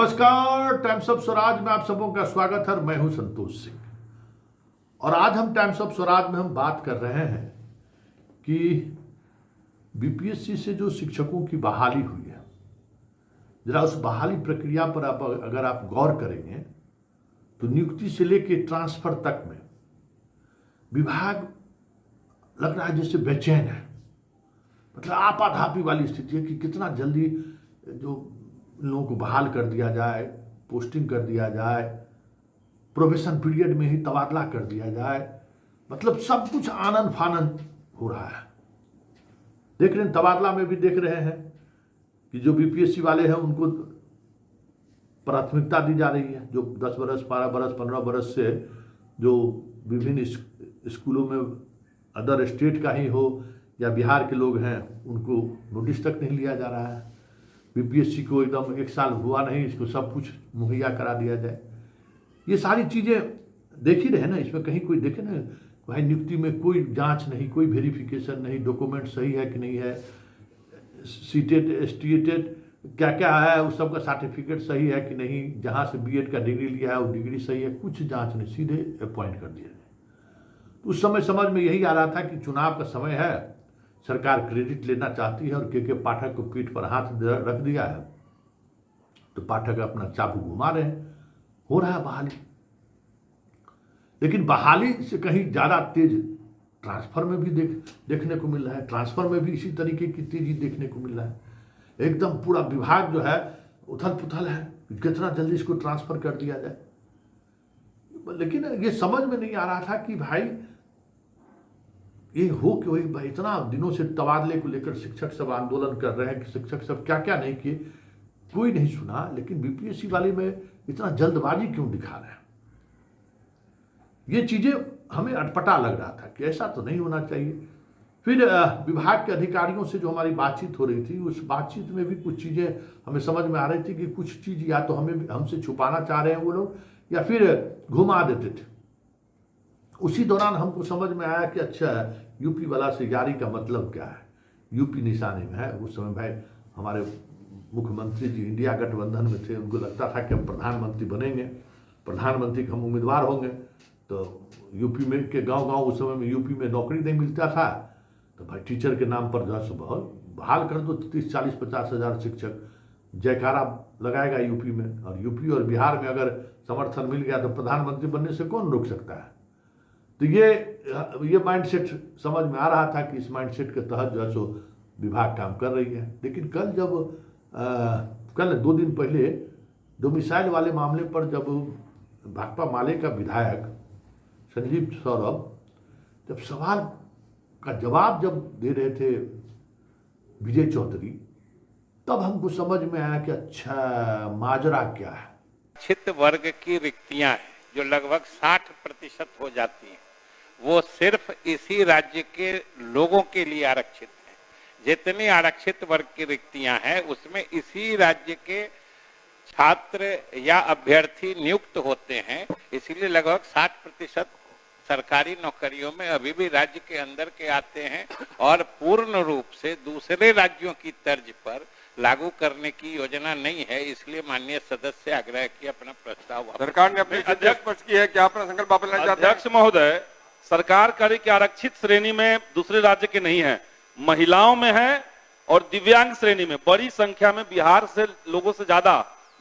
नमस्कार, times of Swaraj में आप सबों का स्वागत है। मैं हूं संतोष सिंह और आज हम टाइम्स ऑफ स्वराज में हम बात कर रहे हैं कि बीपीएससी से जो शिक्षकों की बहाली हुई है, जरा उस बहाली प्रक्रिया पर अगर आप गौर करेंगे तो नियुक्ति से लेकर ट्रांसफर तक में विभाग लग रहा है जैसे बेचैन है। मतलब आपाधापी वाली स्थिति है कि कितना जल्दी जो लोगों को बहाल कर दिया जाए, पोस्टिंग कर दिया जाए, प्रोबेशन पीरियड में ही तबादला कर दिया जाए। मतलब सब कुछ आनन फानन हो रहा है। देख रहे हैं, तबादला में भी देख रहे हैं कि जो बीपीएससी वाले हैं उनको प्राथमिकता दी जा रही है। जो 10 बरस, 12 बरस, 15 बरस से जो विभिन्न स्कूलों में अदर स्टेट का ही हो या बिहार के लोग हैं, उनको नोटिस तक नहीं लिया जा रहा है। बीपीएससी को एकदम 1 साल हुआ नहीं, इसको सब कुछ मुहैया करा दिया जाए। ये सारी चीज़ें देख ही रहे ना, इसमें कहीं कोई देखे ना भाई, नियुक्ति में कोई जांच नहीं, कोई वेरिफिकेशन नहीं, डॉक्यूमेंट सही है कि नहीं है, सीटेट एसटीएटेड क्या क्या है उस सब का सर्टिफिकेट सही है कि नहीं, जहाँ से बीएड का डिग्री लिया है वो डिग्री सही है, कुछ जांच नहीं, सीधे अपॉइंट कर दिया जाए। तो उस समय समझ में यही आ रहा था कि चुनाव का समय है, सरकार क्रेडिट लेना चाहती है और के पाठक को पीठ पर हाथ रख दिया है, तो पाठक अपना चाबू घुमा रहे हैं। हो रहा है बहाली, लेकिन बहाली से कहीं ज़्यादा तेज ट्रांसफर में भी देखने को मिल रहा है। ट्रांसफर में भी इसी तरीके की तेजी देखने को मिल रहा है। एकदम पूरा विभाग जो है उथल पुथल है, कितना जल्दी इसको ट्रांसफर कर दिया जाए। लेकिन ये समझ में नहीं आ रहा था कि भाई ये हो क्यों। भाई इतना दिनों से तबादले को लेकर शिक्षक सब आंदोलन कर रहे हैं कि शिक्षक सब क्या क्या नहीं किए, कोई नहीं सुना। लेकिन बीपीएससी वाले में इतना जल्दबाजी क्यों दिखा रहे हैं, ये चीजें हमें अटपटा लग रहा था कि ऐसा तो नहीं होना चाहिए। फिर विभाग के अधिकारियों से जो हमारी बातचीत हो रही थी, उस बातचीत में भी कुछ चीजें हमें समझ में आ रही थी कि कुछ चीज या तो हमसे छुपाना चाह रहे हैं वो लोग, या फिर घुमा देते थे। उसी दौरान हमको समझ में आया कि अच्छा, यूपी वाला से यारी का मतलब क्या है। यूपी निशाने में है। उस समय भाई हमारे मुख्यमंत्री जी इंडिया गठबंधन में थे, उनको लगता था कि हम प्रधानमंत्री बनेंगे, प्रधानमंत्री के हम उम्मीदवार होंगे। तो यूपी में के गांव उस समय में यूपी में नौकरी नहीं मिलता था, तो भाई टीचर के नाम पर जो है बहुत बहाल कर दो, 30, 40, 50 हज़ार शिक्षक, जयकारा लगाएगा यूपी में। और यूपी और बिहार में अगर समर्थन मिल गया तो प्रधानमंत्री बनने से कौन रोक सकता है। तो ये माइंडसेट समझ में आ रहा था कि इस माइंडसेट के तहत जो है सो विभाग काम कर रही है। लेकिन कल जब कल 2 दिन पहले डोमिसाइल वाले मामले पर जब भाकपा माले का विधायक संजीव सौरभ जब सवाल का जवाब जब दे रहे थे विजय चौधरी, तब हमको समझ में आया कि अच्छा माजरा क्या है। आरक्षित वर्ग की रिक्तियां हैं जो लगभग 60% हो जाती हैं, वो सिर्फ इसी राज्य के लोगों के लिए आरक्षित है। जितनी आरक्षित वर्ग की रिक्तियां हैं उसमें इसी राज्य के छात्र या अभ्यर्थी नियुक्त होते हैं। इसीलिए लगभग 60% सरकारी नौकरियों में अभी भी राज्य के अंदर के आते हैं और पूर्ण रूप से दूसरे राज्यों की तर्ज पर लागू करने की योजना नहीं है। इसलिए माननीय सदस्य आग्रह किया अपना प्रस्ताव सरकार ने अपनी अध्यक्ष स्पष्ट की है कि अपना संकल्प वापस लेना चाहते हैं। अध्यक्ष महोदय, सरकार कह रही कि आरक्षित श्रेणी में दूसरे राज्य के नहीं है, महिलाओं में है और दिव्यांग श्रेणी में बड़ी संख्या में बिहार से लोगों से ज्यादा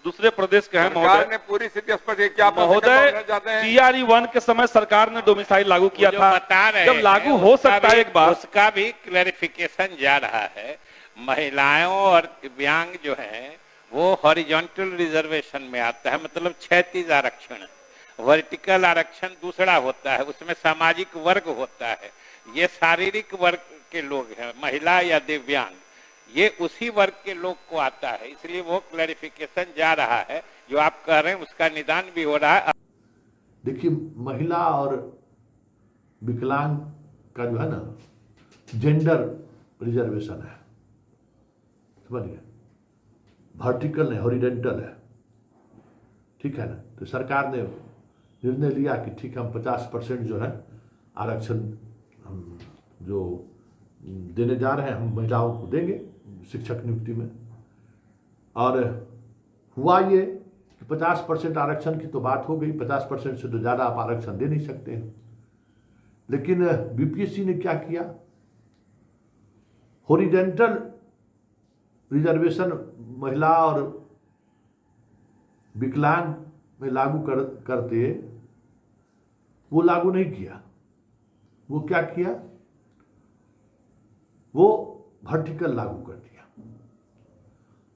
दूसरे प्रदेश के हैं। सरकार ने पूरी स्थिति स्पष्ट की कि आप महोदय, टीआरई 1 के समय सरकार ने डोमिसाइल लागू किया था। जब लागू हो सकता है एक बार, उसका भी क्लैरिफिकेशन जा रहा है। महिलाओं और दिव्यांग जो है वो हॉरिजॉन्टल रिजर्वेशन में आता है, मतलब क्षैतिज आरक्षण। वर्टिकल आरक्षण दूसरा होता है, उसमें सामाजिक वर्ग होता है। ये शारीरिक वर्ग के लोग हैं, महिला या दिव्यांग, ये उसी वर्ग के लोग को आता है। इसलिए वो क्लैरिफिकेशन जा रहा है, जो आप कह रहे हैं उसका निदान भी हो रहा है। देखिए, महिला और विकलांग का जो है ना जेंडर रिजर्वेशन है, समझिए, वर्टिकल नहीं हॉरिजॉन्टल है, ठीक है ना। तो सरकार ने निर्णय लिया कि ठीक है, हम 50% जो है आरक्षण हम जो देने जा रहे हैं, हम महिलाओं को देंगे शिक्षक नियुक्ति में। और हुआ ये 50% आरक्षण की तो बात हो गई, 50% से तो ज़्यादा आप आरक्षण दे नहीं सकते हैं। लेकिन बीपीएससी ने क्या किया, हॉरिजेंटल रिजर्वेशन महिला और विकलांग में लागू करते वो लागू नहीं किया। वो क्या किया, वो वर्टिकल लागू कर दिया।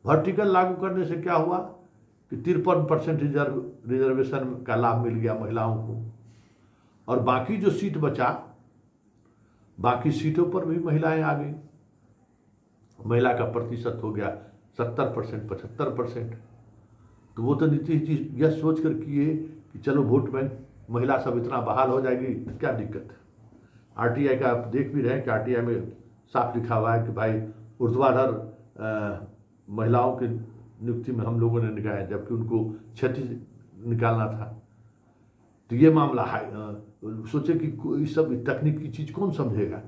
वर्टिकल लागू करने से क्या हुआ कि 53% रिजर्वेशन का लाभ मिल गया महिलाओं को, और बाकी जो सीट बचा, बाकी सीटों पर भी महिलाएं आ गई। महिला का प्रतिशत हो गया 70%, 75%। तो वो तो नीतीश जी यह सोच कर किए कि चलो वोट बैंक महिला सब इतना बहाल हो जाएगी तो क्या दिक्कत है। आरटीआई का आप देख भी रहे हैं कि आरटीआई में साफ लिखा हुआ है कि भाई ऊर्ध्वाधर महिलाओं की नियुक्ति में हम लोगों ने निकाला, जबकि उनको 36 निकालना था। तो ये मामला है, सोचे कि इस सब तकनीक की चीज़ कौन समझेगा,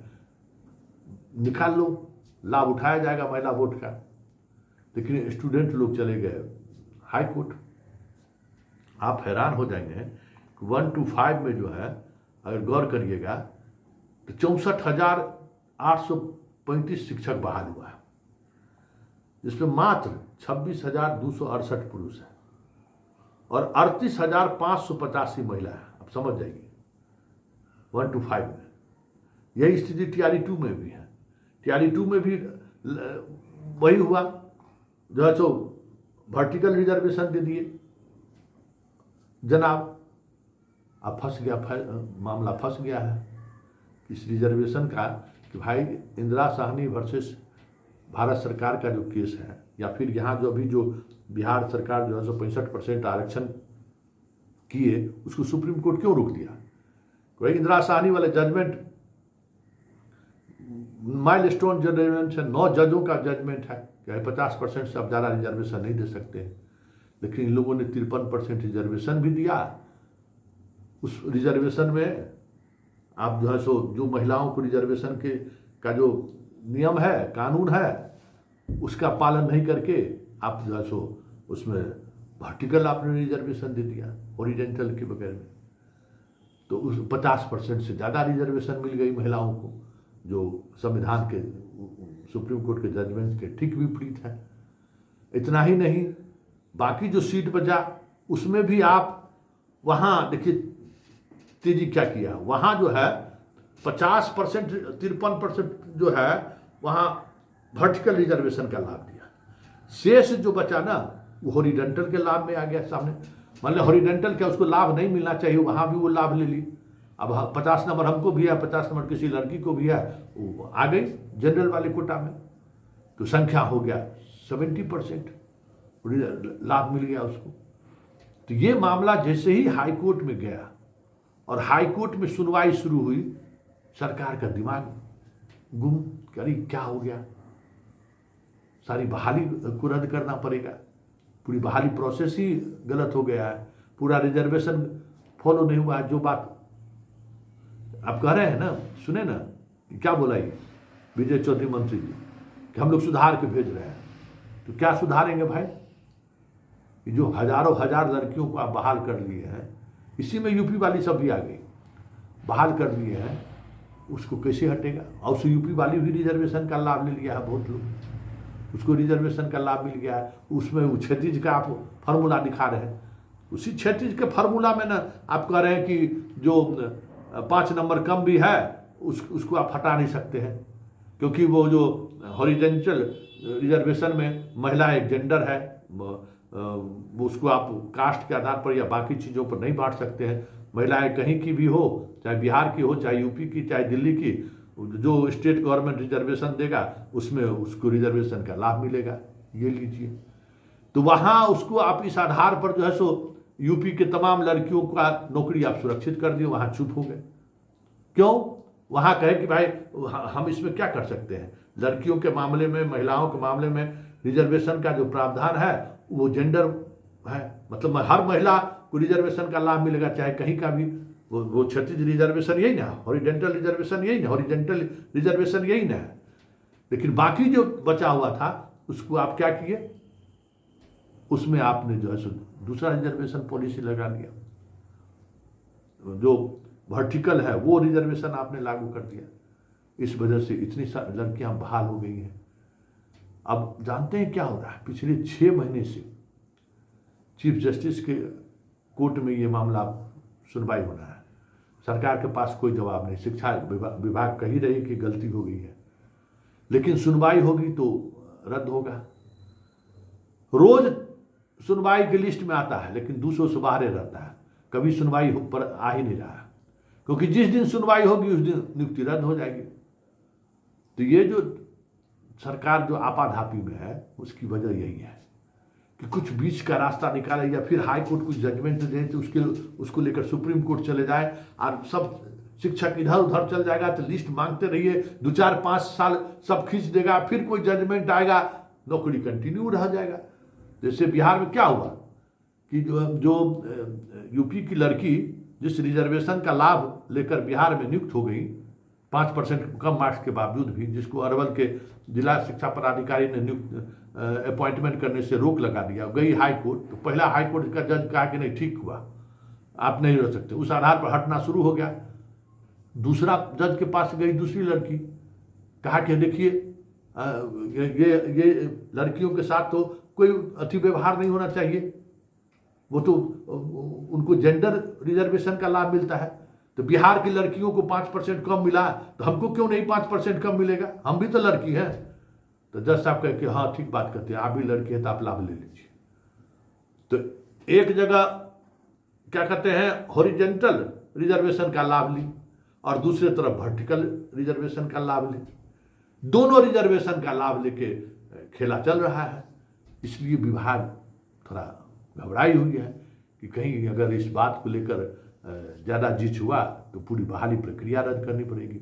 निकाल लो, लाभ उठाया जाएगा महिला वोट का। लेकिन स्टूडेंट लोग चले गए हाई कोर्ट। आप हैरान हो जाएंगे कि 1 to 5 में जो है, अगर गौर करिएगा तो 64,835 शिक्षक बहाल हुआ है, जिसमें मात्र 26,268 पुरुष है और 38,585 महिला है। आप समझ जाइए 1 to 5 में। यही स्थिति TRE 2 में भी है। TRE 2 में भी वही हुआ, जो है सो वर्टिकल रिजर्वेशन दे दिए जनाब। अब फंस गया, मामला फंस गया है इस रिजर्वेशन का कि भाई इंदिरा साहनी वर्सेस भारत सरकार का जो केस है, या फिर यहाँ जो अभी जो बिहार सरकार जो है 65% आरक्षण किए, उसको सुप्रीम कोर्ट क्यों रोक दिया। भाई इंदिरा साहनी वाले जजमेंट माइलस्टोन जजमेंट है, 9 जजों का जजमेंट है कि 50% से अब ज़्यादा रिजर्वेशन नहीं दे सकते हैं। लेकिन इन लोगों ने 53% रिजर्वेशन भी दिया। उस रिजर्वेशन में आप जो है सो जो महिलाओं को रिजर्वेशन के का जो नियम है, कानून है, उसका पालन नहीं करके आप जो है सो उसमें वर्टिकल आपने रिजर्वेशन दे दिया हॉरिजॉन्टल के बगैर में। तो उस 50% से ज़्यादा रिजर्वेशन मिल गई महिलाओं को, जो संविधान के सुप्रीम कोर्ट के जजमेंट के ठीक विपरीत है। इतना ही नहीं, बाकी जो सीट बचा उसमें भी आप वहाँ देखिए तेजी क्या किया। वहाँ जो है 50%, 53% जो है वहाँ वर्टिकल रिजर्वेशन का लाभ दिया। शेष जो बचा ना वो हॉरिजॉन्टल के लाभ में आ गया सामने। मतलब हॉरिजॉन्टल क्या उसको लाभ नहीं मिलना चाहिए, वहाँ भी वो लाभ ले ली। अब 50 नंबर हमको भी है, 50 नंबर किसी लड़की को भी है, वो आ गई जनरल वाले कोटा में। तो संख्या हो गया 70%, लाभ मिल गया उसको। तो ये मामला जैसे ही हाई कोर्ट में गया और हाई कोर्ट में सुनवाई शुरू हुई, सरकार का दिमाग गुम करी, क्या हो गया, सारी बहाली को रद्द करना पड़ेगा। पूरी बहाली प्रोसेस ही गलत हो गया है, पूरा रिजर्वेशन फॉलो नहीं हुआ है। जो बात आप कह रहे हैं ना, सुने ना क्या बोला ये विजय चौधरी मंत्री जी कि हम लोग सुधार के भेज रहे हैं। तो क्या सुधारेंगे भाई? जो हजारों हजार लड़कियों को आप बहाल कर लिए हैं, इसी में यूपी वाली सब भी आ गई, बहाल कर दिए हैं, उसको कैसे हटेगा? और उस यूपी वाली भी रिजर्वेशन का लाभ ले लिया है बहुत लोग, उसको रिजर्वेशन का लाभ मिल गया है। उसमें वो क्षैतिज का आप फार्मूला दिखा रहे हैं, उसी क्षैतिज के फार्मूला में ना आप कह रहे हैं कि जो 5 नंबर कम भी है उसको आप हटा नहीं सकते हैं, क्योंकि वो जो हॉरिजॉन्टल रिजर्वेशन में महिला एक जेंडर है, वो उसको आप कास्ट के आधार पर या बाकी चीज़ों पर नहीं बांट सकते हैं। महिलाएं कहीं की भी हो, चाहे बिहार की हो, चाहे यूपी की, चाहे दिल्ली की, जो स्टेट गवर्नमेंट रिजर्वेशन देगा उसमें उसको रिजर्वेशन का लाभ मिलेगा। ये लीजिए, तो वहाँ उसको आप इस आधार पर जो है सो यूपी के तमाम लड़कियों का नौकरी आप सुरक्षित कर दिए, वहाँ चुप हो गए। क्यों? वहाँ कहे कि भाई हम इसमें क्या कर सकते हैं, लड़कियों के मामले में, महिलाओं के मामले में रिजर्वेशन का जो प्रावधान है वो जेंडर है, मतलब हर महिला को रिजर्वेशन का लाभ मिलेगा, चाहे कहीं का भी। वो क्षैतिज रिजर्वेशन यही ना, हॉरिजॉन्टल रिजर्वेशन यही ना, हॉरिजॉन्टल रिजर्वेशन यही ना है। लेकिन बाकी जो बचा हुआ था उसको आप क्या किए, उसमें आपने जो है सो दूसरा रिजर्वेशन पॉलिसी लगा लिया, जो वर्टिकल है वो रिजर्वेशन आपने लागू कर दिया। इस वजह से इतनी सारी लड़कियां बहाल हो गई हैं। अब जानते हैं क्या हो रहा है, पिछले 6 महीने से चीफ जस्टिस के कोर्ट में ये मामला सुनवाई होना है, सरकार के पास कोई जवाब नहीं। शिक्षा विभाग कह ही रही कि गलती हो गई है, लेकिन सुनवाई होगी तो रद्द होगा। रोज सुनवाई की लिस्ट में आता है लेकिन 200 से बाहर रहता है, कभी सुनवाई पर आ ही नहीं रहा, क्योंकि जिस दिन सुनवाई होगी उस दिन नियुक्ति रद्द हो जाएगी। तो ये जो सरकार जो आपाधापी में है उसकी वजह यही है कि कुछ बीच का रास्ता निकाले, या फिर हाई कोर्ट कुछ जजमेंट दे तो उसको लेकर सुप्रीम कोर्ट चले जाए और सब शिक्षक इधर उधर चल जाएगा, तो लिस्ट मांगते रहिए, 2-4-5 साल सब खींच देगा, फिर कोई जजमेंट आएगा, नौकरी कंटिन्यू रह जाएगा। जैसे बिहार में क्या हुआ कि जो यूपी की लड़की जिस रिजर्वेशन का लाभ लेकर बिहार में नियुक्त हो गई 5% कम मार्क्स के बावजूद भी, जिसको अरवल के जिला शिक्षा पदाधिकारी ने नियुक्त अपॉइंटमेंट करने से रोक लगा दिया, गई हाई कोर्ट, तो पहला हाई कोर्ट का जज कहा कि नहीं ठीक हुआ, आप नहीं रह सकते, उस आधार पर हटना शुरू हो गया। दूसरा जज के पास गई दूसरी लड़की, कहा कि देखिए ये लड़कियों के साथ तो कोई अति व्यवहार नहीं होना चाहिए, वो तो उनको जेंडर रिजर्वेशन का लाभ मिलता है, तो बिहार की लड़कियों को 5% कम मिला तो हमको क्यों नहीं 5% कम मिलेगा, हम भी तो लड़की हैं। तो जज साहब कह के हाँ ठीक बात करते हैं, आप भी लड़की हैं तो आप लाभ ले लीजिए। तो एक जगह क्या कहते हैं हॉरिजेंटल रिजर्वेशन का लाभ ली और दूसरी तरफ वर्टिकल रिजर्वेशन का लाभ ली, दोनों रिजर्वेशन का लाभ लेके खेला चल रहा है। इसलिए विभाग थोड़ा घबराई हुई है कि कहीं अगर इस बात को लेकर ज़्यादा जिच हुआ तो पूरी बहाली प्रक्रिया रद्द करनी पड़ेगी।